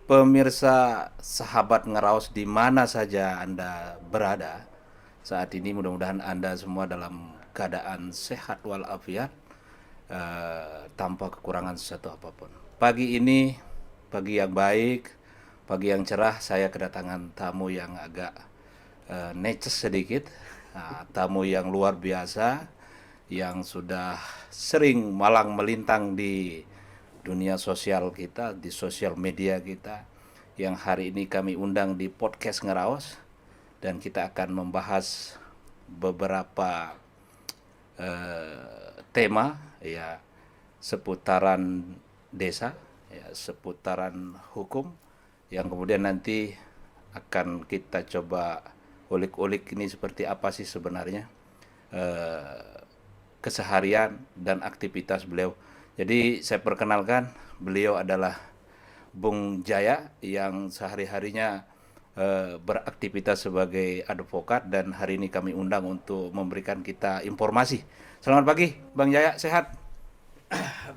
Pemirsa sahabat Ngeraos di mana saja Anda berada saat ini, mudah-mudahan Anda semua dalam keadaan sehat walafiat, tanpa kekurangan sesuatu apapun. Pagi ini, pagi yang baik, pagi yang cerah, saya kedatangan tamu yang agak neces sedikit. Tamu yang luar biasa, yang sudah sering malang melintang di dunia sosial kita, di sosial media kita, yang hari ini kami undang di podcast Ngeraos, dan kita akan membahas beberapa tema ya seputaran desa, ya seputaran hukum, yang kemudian nanti akan kita coba ulik-ulik ini seperti apa sih sebenarnya keseharian dan aktivitas beliau. Jadi saya perkenalkan, beliau adalah Bung Jaya yang sehari-harinya beraktivitas sebagai advokat, dan hari ini kami undang untuk memberikan kita informasi. Selamat pagi, Bang Jaya, sehat?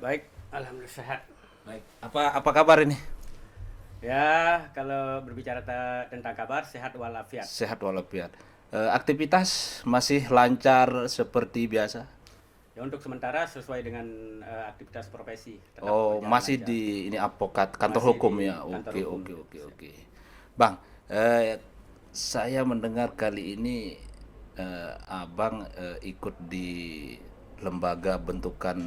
Baik, alhamdulillah sehat. Baik. Apa kabar ini? Ya, kalau berbicara tentang kabar sehat walafiat. Sehat walafiat. Aktivitas masih lancar seperti biasa? Ya untuk sementara sesuai dengan aktivitas profesi tetap Oh, berjalan masih lancar. di ini advokat kantor Masih hukum di ya. kantor Oke, hukum. oke, oke, oke. Bang, saya mendengar kali ini Abang ikut di lembaga bentukan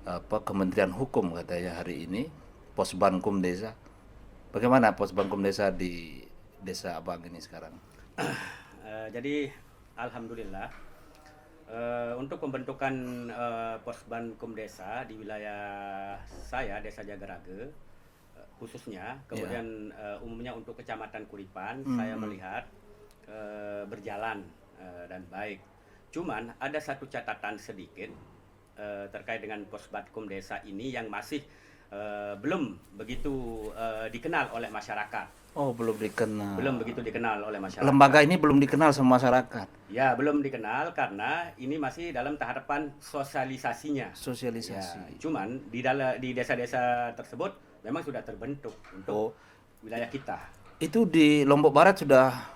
apa Kementerian Hukum katanya hari ini, Posbankum Desa. Bagaimana Posbankum Desa di desa Abang ini sekarang? Jadi alhamdulillah untuk pembentukan Posbankum Desa di wilayah saya, Desa Jagarage khususnya, Ya. kemudian umumnya untuk Kecamatan Kuripan, saya melihat berjalan dan baik. Cuman ada satu catatan sedikit terkait dengan Posbankum Desa ini yang masih belum begitu dikenal oleh masyarakat. Oh, belum dikenal. Belum begitu dikenal oleh masyarakat. Lembaga ini belum dikenal sama masyarakat. Ya, belum dikenal karena ini masih dalam tahapan sosialisasinya. Ya, Sosialisasi. cuman di desa-desa tersebut memang sudah terbentuk untuk Oh, wilayah kita. itu di Lombok Barat sudah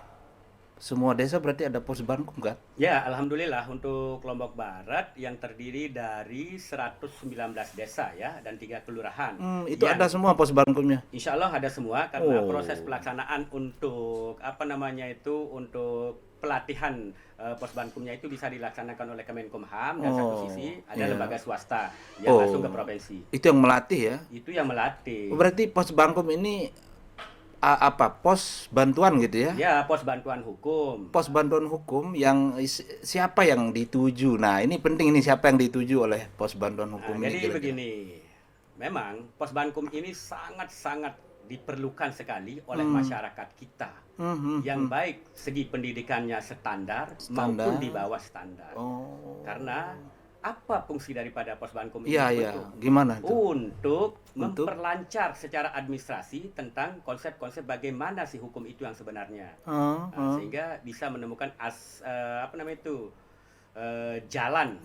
semua desa berarti ada Posbankum kan? Ya, alhamdulillah untuk Lombok Barat yang terdiri dari 119 desa ya dan 3 kelurahan. Itu ada Yang semua Posbankumnya. insya Allah ada semua karena Oh. proses pelaksanaan untuk untuk pelatihan Posbankumnya itu bisa dilaksanakan oleh Kemenkumham, dan satu Oh, sisi ada iya. lembaga swasta yang Oh, langsung ke provinsi. itu yang melatih ya. Itu yang melatih. Berarti Posbankum ini apa? Pos bantuan gitu ya? Ya, pos bantuan hukum. Pos bantuan hukum yang siapa yang dituju? Nah, ini penting, ini siapa yang dituju oleh pos bantuan hukum ini Jadi kira-kira? begini, memang Posbankum ini sangat-sangat diperlukan sekali oleh masyarakat kita. Yang baik segi pendidikannya standar Standar. maupun di bawah standar. Oh. Karena apa fungsi daripada Posbankum ini Iya, iya. dibentuk? Gimana tuh? Untuk memperlancar secara administrasi tentang konsep-konsep bagaimana sih hukum itu yang sebenarnya. Sehingga bisa menemukan jalan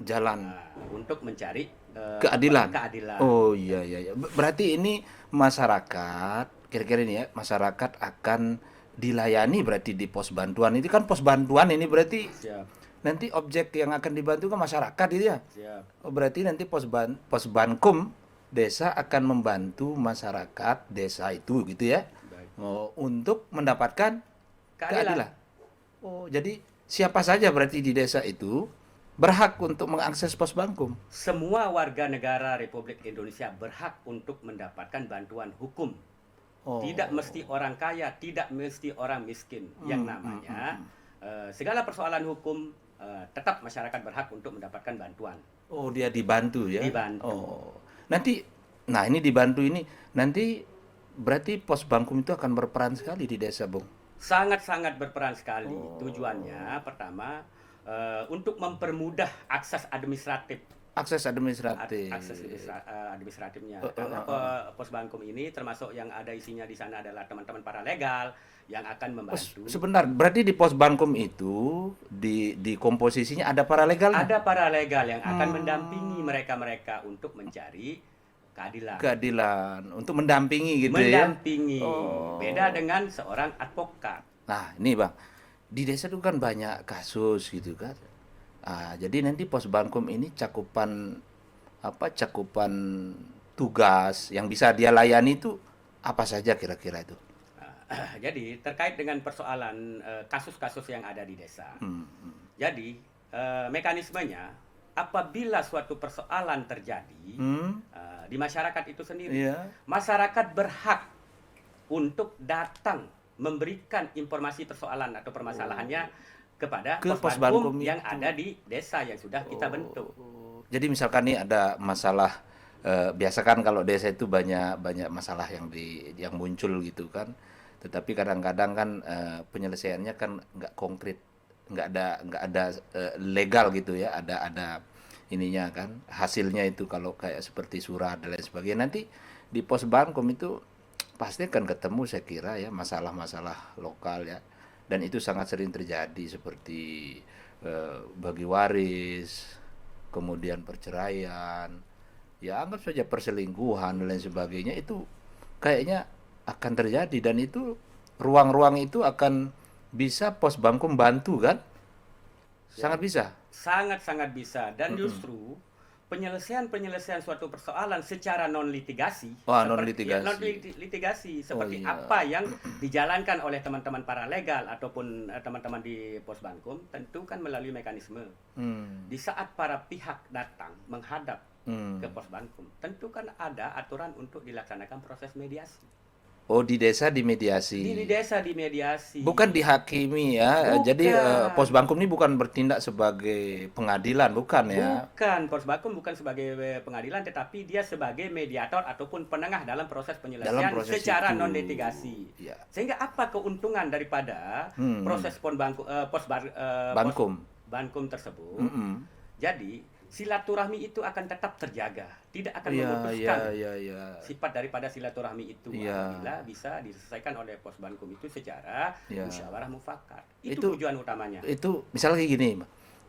untuk mencari Keadilan. keadilan. Oh, iya, iya, iya. Berarti ini masyarakat, kira-kira ini ya, masyarakat akan dilayani berarti di pos bantuan. Ini kan pos bantuan ini berarti Siap, nanti objek yang akan dibantu kan masyarakat itu ya. siap. Oh, berarti nanti Posbankum desa akan membantu masyarakat desa itu gitu ya. Baik. Oh, untuk mendapatkan keadilan. Keadilan. Oh, jadi siapa saja berarti di desa itu berhak untuk mengakses Posbankum. Semua warga negara Republik Indonesia berhak untuk mendapatkan bantuan hukum. Oh. Tidak mesti orang kaya, tidak mesti orang miskin. Yang namanya segala persoalan hukum tetap masyarakat berhak untuk mendapatkan bantuan. Oh, dia dibantu ya. Dibantu. Oh. Nanti nah ini dibantu ini nanti berarti Posbankum itu akan berperan sekali di desa, Bung. Sangat-sangat berperan sekali. Tujuannya pertama untuk mempermudah akses administratif. Akses administratif. Administratifnya. Karena Posbankum ini termasuk yang ada isinya di sana adalah teman-teman paralegal yang akan membantu. Sebentar, berarti di Posbankum itu di komposisinya ada paralegal? Ada paralegal yang akan mendampingi mereka-mereka untuk mencari keadilan untuk mendampingi gitu ya. mendampingi. Oh. Beda dengan seorang advokat. Nah, ini Bang, di desa itu kan banyak kasus gitu kan. Jadi nanti Posbankum ini cakupan tugas yang bisa dia layani itu apa saja kira-kira itu? Jadi terkait dengan persoalan kasus-kasus yang ada di desa. Hmm. Jadi mekanismenya apabila suatu persoalan terjadi di masyarakat itu sendiri, Iya. masyarakat berhak untuk datang memberikan informasi persoalan atau permasalahannya kepada Ke Posbankum Posbankum yang itu. ada di desa yang sudah kita bentuk. Jadi misalkan nih ada masalah, biasa kan kalau desa itu banyak banyak masalah yang muncul gitu kan. Tetapi kadang-kadang kan penyelesaiannya kan nggak konkret, nggak ada legal gitu ya. Ada ininya kan hasilnya itu kalau kayak seperti surat dan lain sebagainya. Nanti di Posbankum itu pasti akan ketemu saya kira ya masalah-masalah lokal ya. Dan itu sangat sering terjadi seperti bagi waris, kemudian perceraian, ya anggap saja perselingkuhan dan lain sebagainya itu kayaknya akan terjadi dan itu ruang-ruang itu akan bisa Posbankum bantu kan? Sangat bisa. Sangat-sangat bisa dan justru penyelesaian suatu persoalan secara non litigasi Wah, non seperti litigasi. litigasi seperti iya. apa yang dijalankan oleh teman-teman paralegal ataupun teman-teman di Posbankum tentu kan melalui mekanisme. Di saat para pihak datang menghadap ke Posbankum, tentu kan ada aturan untuk dilaksanakan proses mediasi. Oh, di desa dimediasi. Di desa dimediasi. Bukan dihakimi ya. Jadi Bukan. Posbankum ini bukan bertindak sebagai pengadilan, bukan ya. Bukan, Posbankum bukan sebagai pengadilan, tetapi dia sebagai mediator ataupun penengah dalam proses penyelesaian Dalam proses secara itu. non litigasi. Ya. Sehingga apa keuntungan daripada proses Posbankum tersebut? Jadi silaturahmi itu akan tetap terjaga, tidak akan memutuskan Iya. sifat daripada silaturahmi itu Iya. apabila bisa diselesaikan oleh Posbankum itu secara Iya. musyawarah mufakat. Itu tujuan utamanya. Itu misalnya kayak gini,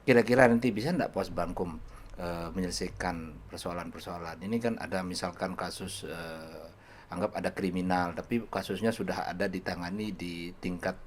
kira-kira nanti bisa enggak Posbankum menyelesaikan persoalan-persoalan. Ini kan ada misalkan kasus anggap ada kriminal, tapi kasusnya sudah ada ditangani di tingkat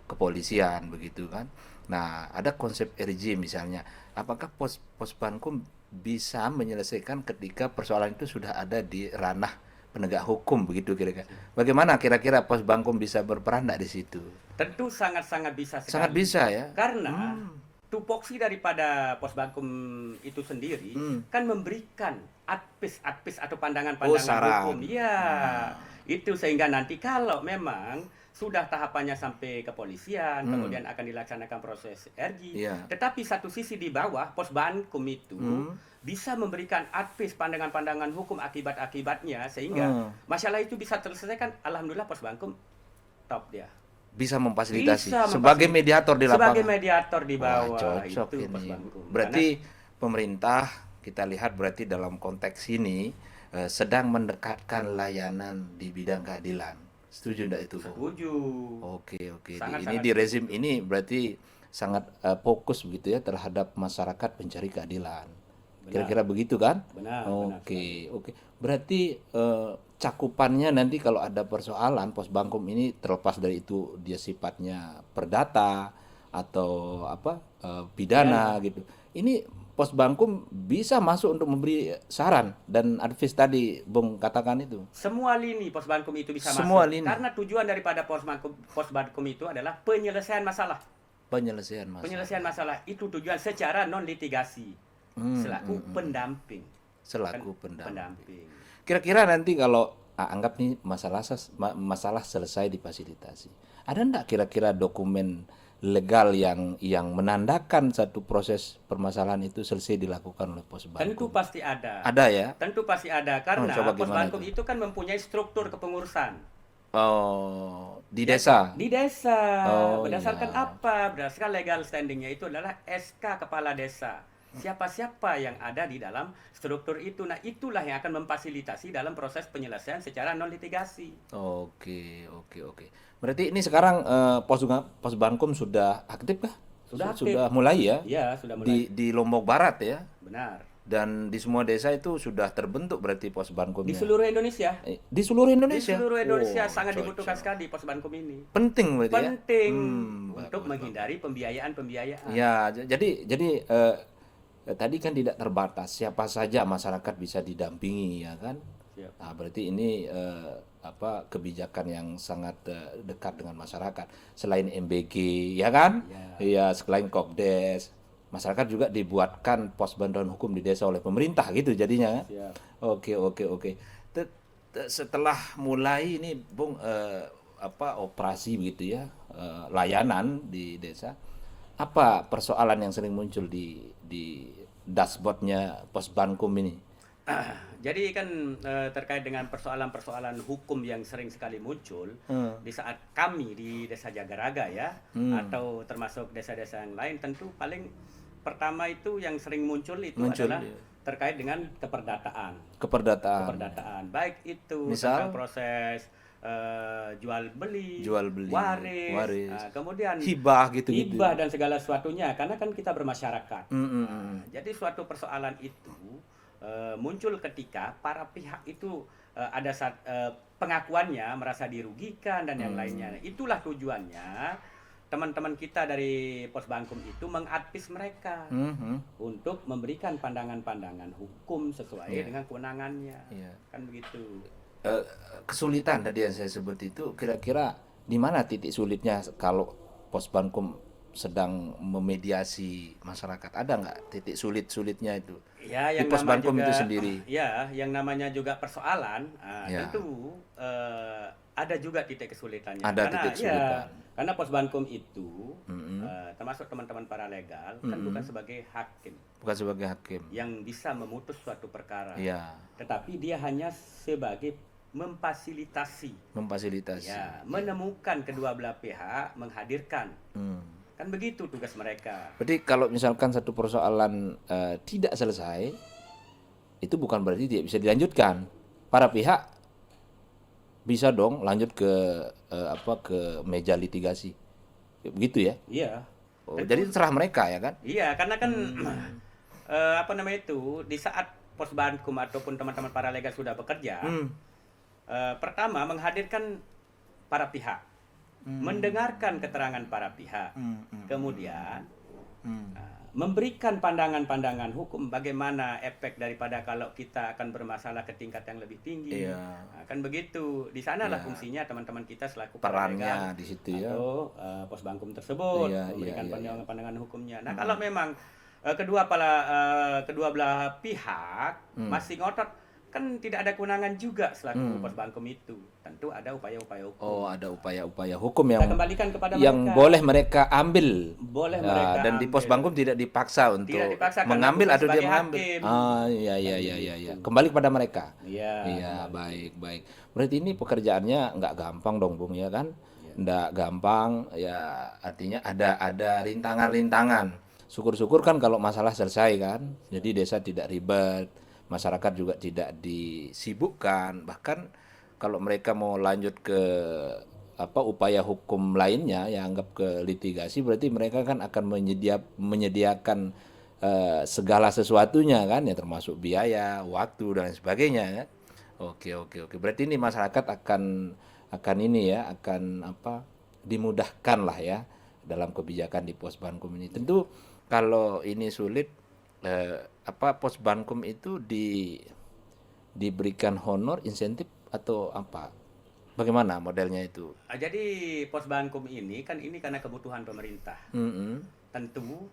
kepolisian begitu kan. Nah, ada konsep RJ misalnya. Apakah Posbankum bisa menyelesaikan ketika persoalan itu sudah ada di ranah penegak hukum begitu kira-kira. Bagaimana kira-kira Posbankum bisa berperan di situ? Tentu sangat-sangat bisa sekali. Sangat bisa ya. Karena tupoksi daripada Posbankum itu sendiri kan memberikan advis atau pandangan-pandangan saran. hukum. Ya, itu sehingga nanti kalau memang sudah tahapannya sampai kepolisian, kemudian akan dilaksanakan proses RG. Iya. Tetapi satu sisi di bawah Posbankum itu bisa memberikan advis pandangan-pandangan hukum akibat-akibatnya sehingga masalah itu bisa terselesaikan. Alhamdulillah Posbankum top dia. Bisa memfasilitasi Bisa sebagai mediator di lapangan. Sebagai mediator di Wah, bawah cocok itu ini. Posbankum. Berarti pemerintah kita lihat berarti dalam konteks ini sedang mendekatkan layanan di bidang keadilan. Setuju enggak itu? Setuju. Oke. Sangat Di rezim ini berarti sangat fokus begitu ya terhadap masyarakat pencari keadilan. Kira-kira begitu kan? Benar. Oke. Berarti cakupannya nanti kalau ada persoalan Posbankum ini terlepas dari itu dia sifatnya perdata atau pidana gitu. Ini Posbankum bisa masuk untuk memberi saran dan advis tadi Bung katakan itu. Semua lini Posbankum itu bisa Semua masuk. lini. Karena tujuan daripada Posbankum itu adalah penyelesaian masalah. Penyelesaian masalah. Penyelesaian masalah itu tujuan secara non litigasi selaku pendamping. Selaku pendamping. Pendamping. Kira-kira nanti kalau anggap nih masalah selesai difasilitasi. Ada enggak kira-kira dokumen legal yang menandakan satu proses permasalahan itu selesai dilakukan oleh Posbankum? Tentu pasti ada. Ada ya? Tentu pasti ada karena coba gimana Posbankum itu kan mempunyai struktur kepengurusan. Oh, di desa. Di desa. Oh, Berdasarkan iya. apa? Berdasarkan legal standingnya itu adalah SK Kepala Desa. Siapa-siapa yang ada di dalam struktur itu. Nah, itulah yang akan memfasilitasi dalam proses penyelesaian secara non litigasi. Oke. Berarti ini sekarang Posbankum sudah aktif kah? Sudah aktif. Sudah mulai ya? Iya, sudah mulai. Di Lombok Barat ya? Benar. Dan di semua desa itu sudah terbentuk berarti pos Bankum Di seluruh Indonesia. di seluruh Di Indonesia. seluruh Indonesia Oh, sangat cocok. dibutuhkan sekali pos Bankum ini. Penting berarti ya. Penting untuk Bagus, menghindari pembiayaan-pembiayaan. Ya, jadi tadi kan tidak terbatas, siapa saja masyarakat bisa didampingi ya kan. Siap. Nah, berarti ini kebijakan yang sangat dekat dengan masyarakat. Selain MBG ya kan? Iya, selain Kopdes, masyarakat juga dibuatkan pos bantuan hukum di desa oleh pemerintah gitu jadinya kan. Siap. Oke. Setelah mulai ini Bung operasi begitu ya, layanan di desa, apa persoalan yang sering muncul di dashboardnya pos Bankum ini? Jadi kan terkait dengan persoalan-persoalan hukum yang sering sekali muncul di saat kami di Desa Jagaraga ya, atau termasuk desa-desa yang lain, tentu paling pertama itu yang sering muncul adalah ya. terkait dengan keperdataan. Keperdataan. Baik itu Misal? tentang proses jual beli, waris, Nah, kemudian hibah gitu-gitu. hibah dan segala sesuatunya, karena kan kita bermasyarakat. Nah, jadi suatu persoalan itu muncul ketika para pihak itu ada pengakuannya merasa dirugikan dan yang lainnya. Itulah tujuannya teman-teman kita dari Pos Bankum itu mengadvis mereka untuk memberikan pandangan-pandangan hukum sesuai dengan kewenangannya. Kan begitu. Kesulitan tadi yang saya sebut itu kira-kira di mana titik sulitnya kalau Pos Bankum sedang memediasi masyarakat? Ada nggak titik sulit-sulitnya itu Ya, di yang Pos nama Bankum juga, itu sendiri? Ya, yang namanya juga persoalan, Ya. tentu ada juga titik kesulitannya. Ada titik kesulitan. Karena Pos Bankum itu termasuk teman-teman paralegal kan bukan sebagai hakim Bukan sebagai hakim. yang bisa memutus suatu perkara, Iya, tetapi dia hanya sebagai memfasilitasi, ya, menemukan kedua belah pihak, menghadirkan. Kan begitu tugas mereka. Berarti kalau misalkan satu persoalan tidak selesai, itu bukan berarti tidak bisa dilanjutkan. Para pihak bisa dong lanjut ke ke meja litigasi, begitu ya? Iya. Oh, jadi terserah mereka ya kan? Iya, karena kan di saat Pos Bankum ataupun teman-teman paralegal sudah bekerja, pertama menghadirkan para pihak, mendengarkan keterangan para pihak, kemudian memberikan pandangan-pandangan hukum bagaimana efek daripada kalau kita akan bermasalah ke tingkat yang lebih tinggi. Nah, kan begitu. Di sanalah fungsinya teman-teman kita selaku Perannya paralegal di situ ya. atau Pos Bankum tersebut memberikan pandangan-pandangan hukumnya. Nah, kalau memang kedua belah pihak masih ngotot, kan tidak ada kewenangan juga selaku Pos Bankum itu. Tentu ada upaya-upaya hukum. Oh, ada upaya-upaya hukum yang Kita kembalikan kepada yang mereka. boleh mereka ambil. Boleh Nah, mereka dan di Pos ambil. Bankum tidak dipaksa untuk Tidak dipaksa karena mengambil bukan atau dia sebagai mengambil. hakim. Iya. Kembali kepada mereka. Iya. Iya, baik. Berarti ini pekerjaannya nggak gampang dong, Bung, ya kan? Nggak gampang, ya artinya ada rintangan-rintangan. Syukur-syukur kan kalau masalah selesai kan, jadi desa tidak ribet, masyarakat juga tidak disibukkan. Bahkan kalau mereka mau lanjut ke upaya hukum lainnya yang anggap ke litigasi, berarti mereka kan akan menyediakan segala sesuatunya kan, ya termasuk biaya, waktu dan lain sebagainya kan. Oke. Berarti ini masyarakat akan ini ya, akan dimudahkan lah ya dalam kebijakan di Pos Bankum ini. Tentu kalau ini sulit, Pos Bankum itu diberikan honor, insentif atau apa? Bagaimana modelnya itu? Jadi Pos Bankum ini karena kebutuhan pemerintah. Tentu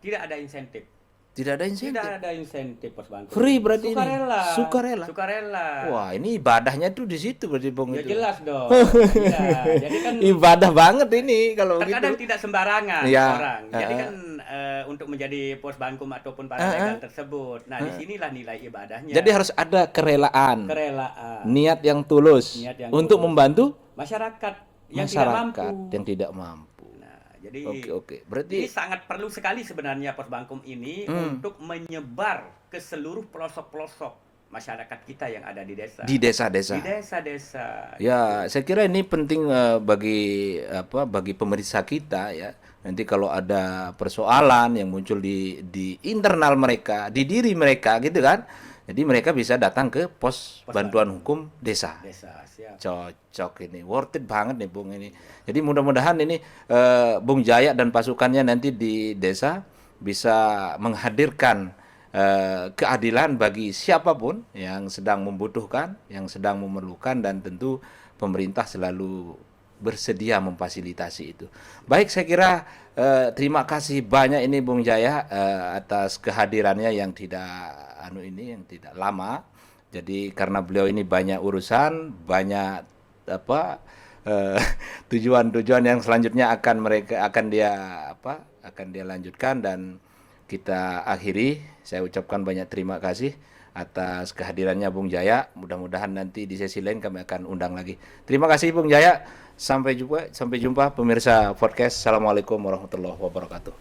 tidak ada insentif. Tidak ada insentif. Tidak ada insentif Pos Bankum. Free berarti Sukarela. ini. Sukarela. Sukarela. Wah, ini ibadahnya tuh di situ berarti, Bung, Ya itu. jelas dong. Iya, jadi kan Ibadah banget ini kalau terkadang gitu. tidak sembarangan Ya. orang. Jadi kan untuk menjadi Pos Bankum ataupun paralegal tersebut. Nah, disinilah nilai ibadahnya. Jadi harus ada kerelaan. kerelaan. Niat yang tulus Niat yang untuk tulus. membantu Masyarakat yang tidak mampu. yang tidak mampu. Nah, jadi Oke. Berarti ini sangat perlu sekali sebenarnya Pos Bankum ini untuk menyebar ke seluruh pelosok-pelosok masyarakat kita yang ada di desa. di desa-desa. Di desa-desa. Ya, saya kira ini penting bagi pemeriksa kita ya, Nanti kalau ada persoalan yang muncul di internal mereka, di diri mereka gitu kan. Jadi mereka bisa datang ke pos bantuan hukum desa. Desa, siap. Cocok ini, worth it banget nih Bung ini. Jadi mudah-mudahan ini Bung Jaya dan pasukannya nanti di desa bisa menghadirkan keadilan bagi siapapun yang sedang membutuhkan, yang sedang memerlukan, dan tentu pemerintah selalu bersedia memfasilitasi itu. Baik, saya kira terima kasih banyak ini Bung Jaya atas kehadirannya yang tidak yang tidak lama. Jadi karena beliau ini banyak urusan, banyak apa tujuan-tujuan yang selanjutnya akan dia lanjutkan, dan kita akhiri. Saya ucapkan banyak terima kasih atas kehadirannya Bung Jaya. Mudah-mudahan nanti di sesi lain kami akan undang lagi. Terima kasih Bung Jaya. Sampai jumpa pemirsa podcast. Assalamualaikum warahmatullahi wabarakatuh.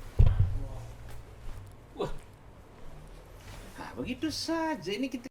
Wah, begitu saja ini kita